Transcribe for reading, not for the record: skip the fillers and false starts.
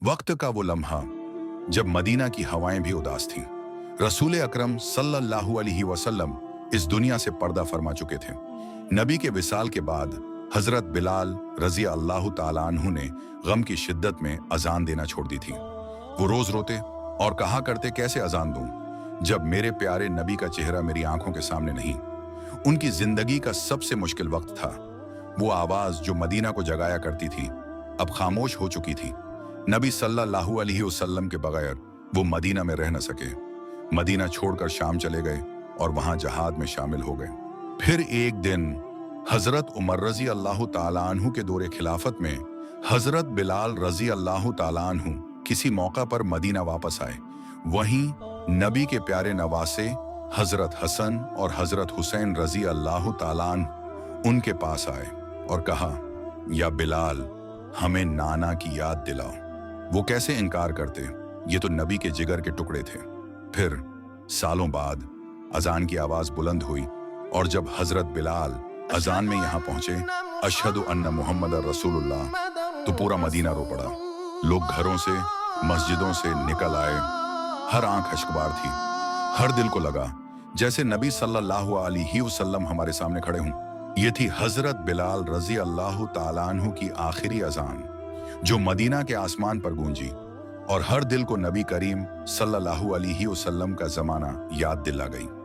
वक्त का वो लम्हा जब मदीना की हवाएं भी उदास थीं। रसूल अकरम सल्लल्लाहु अलैहि वसल्लम इस दुनिया से पर्दा फरमा चुके थे। नबी के विसाल के बाद हजरत बिलाल रजी अल्लाह ताला अन्हु ने गम की शिद्दत में अजान देना छोड़ दी थी। वो रोज रोते और कहा करते, कैसे अजान दूं जब मेरे प्यारे नबी का चेहरा मेरी आंखों के सामने नहीं। उनकी जिंदगी का सबसे मुश्किल वक्त था। वो आवाज जो मदीना को जगाया करती थी अब खामोश हो चुकी थी। नबी सल्लल्लाहु अलैहि वसल्लम के बगैर वो मदीना में रह न सके। मदीना छोड़कर शाम चले गए और वहां जहाद में शामिल हो गए। फिर एक दिन हजरत उमर रजी अल्लाह ताला अन्हु के दौरे खिलाफत में हजरत बिलाल रजी अल्लाह ताला अन्हु किसी मौका पर मदीना वापस आए। वहीं नबी के प्यारे नवासे हजरत हसन और हजरत हुसैन रजी अल्लाह ताला अन्हु उनके पास आए और कहा, या बिलाल, हमें नाना की याद दिलाओ। वो कैसे इनकार करते, ये तो नबी के जिगर के टुकड़े थे। फिर सालों बाद अजान की आवाज बुलंद हुई और जब हजरत बिलाल अजान में यहाँ पहुंचे, अशहदु अन्ना मुहम्मद रसूलुल्लाह, तो पूरा मदीना रो पड़ा। लोग घरों से मस्जिदों से निकल आए। हर आंख अश्कबार थी। हर दिल को लगा जैसे नबी सल्लल्लाहु अलैहि वसल्लम हमारे सामने खड़े हों। ये थी हजरत बिलाल रजी अल्लाह ताला अन्हु की आखिरी अजान जो मदीना के आसमान पर गूंजी और हर दिल को नबी करीम सल्लल्लाहु अलैहि वसल्लम का जमाना याद दिला गई।